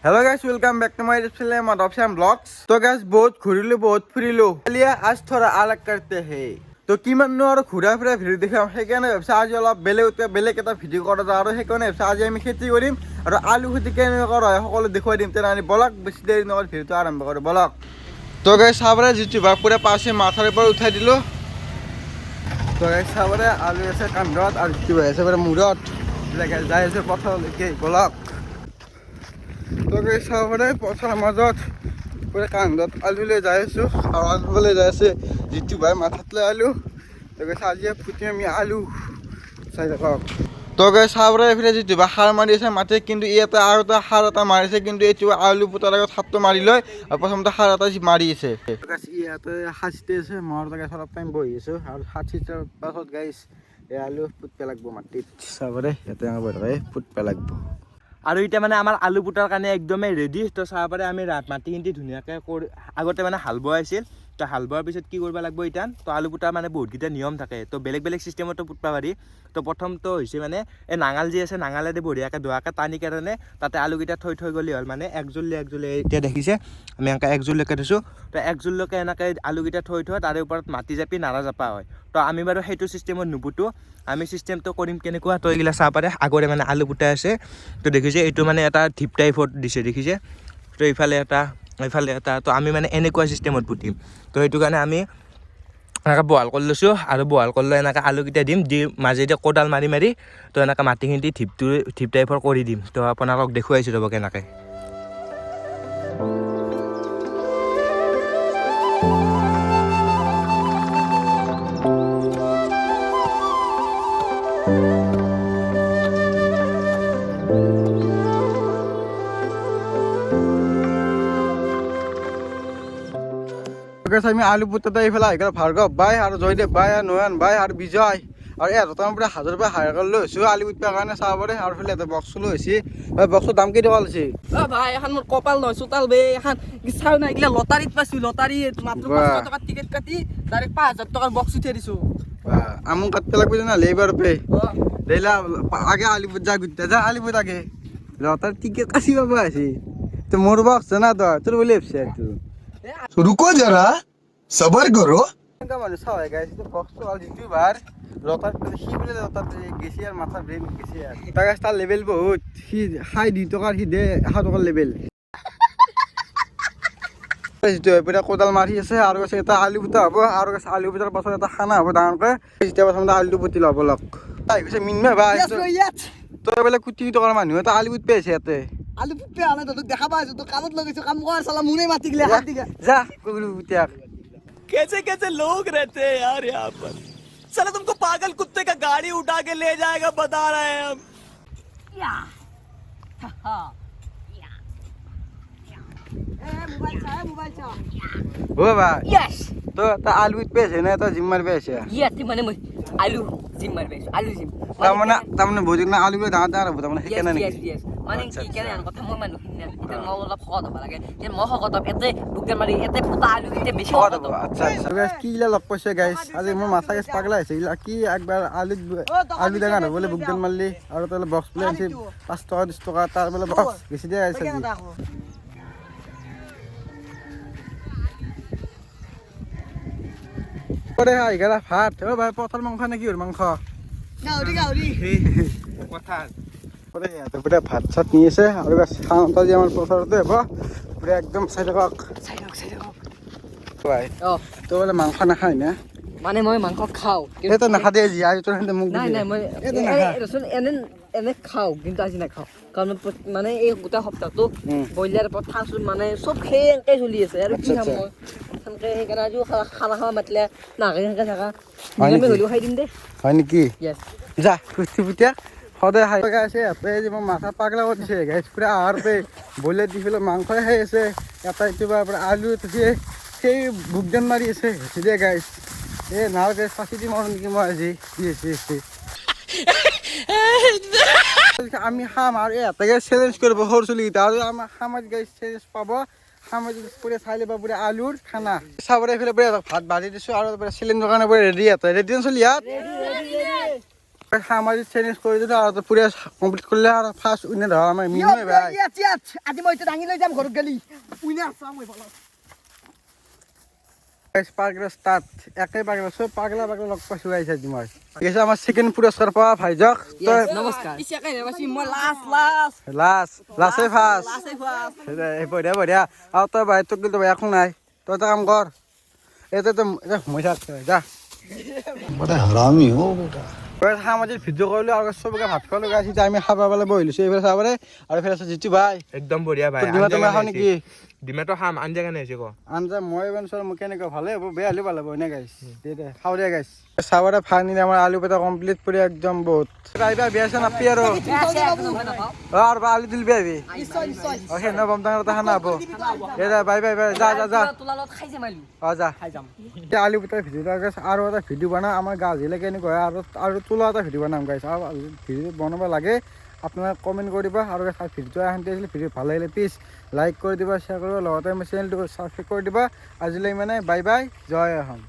Hello guys, welcome back to my channel Madhopsham Vlogs. तो guys बहुत घूरिलो बहुत फुरिलो चलिए आज थोड़ा अलग करते हैं तो কিমাননো আৰু ঘুৰা ফুৰা ভিডিঅ' দেখাম সেইকাৰণে ভাবিছো আজি অলপ বেলেগ এটা ভিডিঅ' কৰা যাওঁ আৰু সেইকাৰণে ভাবিছো আজি আমি খেতি কৰিম আৰু আলু খেতি কেনেকৈ কৰা হয় সকলো দেখুৱাই দিম তেনে বলক বেছি দেৰি নকৰি ভিডিঅ'টো আৰম্ভ কৰোঁ বলক তো গাইছ চাবৰে যিটো ভাগ পুৰা পাছে মাথাৰ পৰা উঠাই দিলোঁ তো গাইছ চাবৰে আলু আছে কান্ধত আৰু যিটো ভাগ আছে পুৰা মূৰত যাই আছে পথাৰলৈকে বলক তো গাইছ চাবৰে পথাৰৰ মাজত পুৰা কান্ধত আলু লৈ যাই আছোঁ আৰু আলুলৈ যাই আছে যিটো ভাই মাথাত লৈ আলু তো গাইছ আজি পুতি আমি আলু চাই থাকক তো গাইছ চাবৰে এইফালে যিটো ভাই সাৰ মাৰি আছে মাটিত কিন্তু ইয়াতে আৰু এটা সাৰ এটা মাৰিছে কিন্তু এইটো আলু পুতাৰ আগত সাৰটো মাৰি লয় আৰু প্ৰথমতে সাৰ এটা মাৰি আছে ইয়াতে সাঁচিতে আছে মই গাইছ অলপ টাইম বহি আছোঁ আৰু সাঁচিৰ পাছত গাইছ এই আলু পুতব লাগব মাটিত চাবৰে ইয়াতে বহি থাকে পুতব লাগব আৰু এটা মানে আমাৰ আলু পুটাৰ কাৰণে একদমেই ৰেডি তো চাব পাৰে আমি মাটিখিনি ধুনীয়াকৈ কৰি আগতে মানে হাল বোৱাইছিল তো হাল বোৱাৰ পিছত কি কৰিব লাগিব এতিয়া তো আলু পুটাৰ মানে বহুতকেইটা নিয়ম থাকে তো বেলেগ চিষ্টেমতো পুতবা পাৰি তো প্ৰথমটো হৈছে মানে এই নাঙাল যি আছে নাঙালেদি বঢ়িয়াকৈ ধোৱাকৈ টানি কাৰণে তাতে আলুকেইটা থৈ গ'লে হ'ল মানে একজোলি এতিয়া দেখিছে আমি এনেকৈ একজোলৈকে থৈছোঁ তো একজোলৈকে এনেকৈ আলুকেইটা থৈ তাৰে ওপৰত মাটি জাপি নাৰা জাপা হয় তো আমি বাৰু সেইটো চিষ্টেমত নুপুতো আমি চিষ্টেমটো কৰিম কেনেকুৱা তো এইগিলা চাব পাৰে আগৰে মানে আলু পুটাই আছে তো দেখিছে এইটো মানে এটা ঢিপ টাইপত দিছে দেখিছে তো এইফালে এটা তো আমি মানে এনেকুৱা চিষ্টেমত পুতিম তো সেইটো কাৰণে আমি এনেকৈ বহাল কৰি লৈছোঁ আৰু বহাল কৰি লৈ এনেকৈ আলুকেইটা দি মাজেদি কোদাল মাৰি তো এনেকৈ মাটিখিনি ঢিপ টাইপৰ কৰি দিম তো আপোনালোকক দেখুৱাইছোঁ ৰ'ব কেনেকৈ আমি আলু পুতোতে এইফালে আহি গ'ল ভাৰ্গৱ বাই আৰু জয়দেৱ বাই আৰু নয়ন বাই আৰু বিজয় আৰু এহঁতৰ পৰা 1000 টকা হায়াৰ কৰি লৈ হৈছোঁ আলু পুতবৰ কাৰণে চাব পাৰে আৰু এইফালে এটা বক্স লৈ হৈছে বক্সৰ দাম কেইটকা লৈছে ভাই এখন মোৰ কপাল নহয় চোতাল বে এখন চাও না এইগিলা লটাৰীত পাইছোঁ লটাৰীত মাত্ৰ 500 টকাৰ টিকেট কাটি ডাইৰেক্ট 5000 টকাৰ বক্স উঠাই দিছোঁ আমুক কাটতে লাগবে না লেবার পে দেলা আগে আলিপুর যা ঘুরতে যা আলিপুর আগে লতার টিকিট কাশি বাবা আছে তো মোর বক্স না তো তোর বলে তুই रुको जरा सबर करो মানে সবাই গাইছে তো বক্স তো আল জিতু বার লতার সি বলে লতার গেছি আর মাথা ব্রেন গেছি আর তার কাছে তার লেভেল বহুত সি হাই 2 টাকার সি দে 1 টাকার লেভেল এটা কোদাল মাৰি আছে আৰু এটা আলু পুতা হ'ব আৰু আলু পুতাৰ পাছত এটা খানা হ'ব ডাঙৰকৈ যেতিয়া প্ৰথমতে আলুটো পুতি ল'ব লগ তাই কৈছে মিনমে ভাই তই বোলে কোটি টকাৰ মানুহ এটা আলু পুতি পাইছে ইয়াতে আলু পুতবে আনে তোক দেখা পাইছোঁ তো কামত লগাইছোঁ কাম কৰ চালা মুনে মাতি গিলা হাত দিগা যা কুকুৰ পুতিয়াক कैसे लोग रहते हैं यार यहाँ पर साला तुमको पागल कुत्ते का गाड़ी उठा के ले जाएगा बता रहे हैं हम মোবাইল চা ও ভাই ইয়েস তো তা আলু পুতি পাইছে না তো জিম্মাৰ পাইছে ইয়াতে মানে মই আলু জিম মাৰবে আলু জিম তাৰমানে বুজি না আলু ডাঙৰ ডাঙৰ হ'ব তাৰমানে সেইকাৰণে নেকি ইয়েস মানে কি কেনে আন কথা মই মানুহ কিনে এটা মই অলপ শকত হ'ব লাগে যে মই শকত হ'ব এতে বুকেন মাৰি এতে ফুটা আলু এতে বেছি শকত হ'ব আচ্ছা গাইস কি ইলা লগ পাইছে গাইস আজি মোৰ মাথা গেছ পাগলা হৈছে ইলা কি একবাৰ আলু ডাঙৰ হ'বলে বুকদান মাৰলি আৰু তালে বক্স প্লে আছে 5 টকা 10 টকা তাৰ বোলে বক্স বেছি দিয়া আছে পরে আই গেলা ভাত ও ভাই পথার মাংস নাকি ওর মাংস গাউরি কথা পরে এত পুরা ভাত সাত নিয়েছে আর খাওয়াটা যে আমার পথারতে হবো পুরা একদম সাইড ভাই তো বলে মাংস নাখায় না মানে মই মাংস খাও এটা নাখা দিয়ে জি আজ তোর মুখ নাই মই এনে খাও কিন্তু আজি নাখাও কাৰণ মানে এই গোটা সপ্তাহটো ব্ৰইলাৰ পথাৰ মানে চব খেয়ে চলি আছে আৰু কি খাম মই সেনেকে সেইকাৰণে আজিও খানা মাতিলে নাকে সেনেকে থাকা নিৰামিষ হ'লেও খাই দিম দে হয় নেকি য়েছ যা কুস্তি পুতিয়া সদায় খাই আছে এপে যে মোৰ মাথা পাগলা কৰি দিছে গাইছ পুৰা আহাৰ পে ব্ৰইলাৰ দি পেলাই মাংসই খাই আছে এটা কিবা আলু সেই বুকদান মাৰি আছে দে গাইছ এ নাও গাইছ ফাঁচি দিম আৰু নেকি মই আজি আমি খাম আৰু এটাকে চেলেঞ্জ কৰিব সৰু চলিকেইটা আৰু আমাৰ খামাত গাইছ চেলেঞ্জ পাব খামাত পুৰা চাই ল'ব পুৰা আলুৰ খানা চাবৰে এইফালে পুৰা ভাত বাঢ়ি দিছোঁ আৰু চিলিণ্ডাৰৰ কাৰণে পুৰা ৰেডি এটা ৰেডি চলি ইয়াত সামাজিক চেঞ্জ কৰি দিলোঁ আৰু পুৰা কমপ্লিট কৰিলে আৰু ফাৰ্ষ্ট উইনাৰ ধৰা আমাৰ মিনুৱে ভাই আজি মই এইটো দাঙি লৈ যাম ঘৰত গেলি উইনাৰ চাম মই ভাল পাগলা ষ্টাৰ্ট একে পাগলা চব পাগলা লগ পাইছোঁ আহিছে আজি মই ঠিক আছে আমাৰ ছেকেণ্ড পুৰস্কাৰ পোৱা ভাইজক তই নমস্কাৰ মই লাষ্টে ফাৰ্ষ্ট বঢ়িয়া আৰু তই ভাই তোক কিন্তু একো নাই তই এটা কাম কৰ এতিয়া সোমাই থাক যা बड़ा हरामी हो बेटा সামাজিক ভিডিঅ' কৰিলোঁ আৰু চবকে ভাত খোৱা লগা আছে আমি খাব পালে বহি লৈছোঁ এইফালে চাব পাৰে আৰু এইফালে আছে জিতু ভাই একদম বঢ়িয়া ভাই ডিমা তোমাৰ খাওঁ নেকি ডিমাটো খাম আঞ্জা কেনে হৈছে ক আঞ্জা মই বানছোঁ মোক কেনেকুৱা ভালে হ'ব বেয়া হ'লেও ভাল হ'ব এনে গাইছ দে খাওঁ দে গাইছ চাবৰে ফাই নিলে আমাৰ আলু পেটা কমপ্লিট কৰি একদম বহুত আহিবা বিয়া আছে নাপি আৰু আৰু আলু দিল বিয়া আহিবি সেই ন বম ডাঙৰ এটা খানা হ'ব দে বাই বাই বাই যা যা যা যা এতিয়া আলু পেটাৰ ভিডিঅ'টো আৰু এটা ভিডিঅ' বনাওঁ আমাৰ গাঁও জিলা কেনেকুৱা হয় আৰু তোলা এটা ভিডিঅ' বনাম গাইছ আৰু ভিডিঅ' বনাব লাগে আপোনালোকে কমেণ্ট কৰি দিব আৰু ভিডিঅ'টো আহি আছিলে ভিডিঅ' ভাল লাগিলে প্লিজ লাইক কৰি দিবা শ্বেয়াৰ কৰিব লগতে আমাৰ চেনেলটো ছাবস্ক্ৰাইব কৰি দিবা আজিলৈ মানে বাই বাই জয় অসম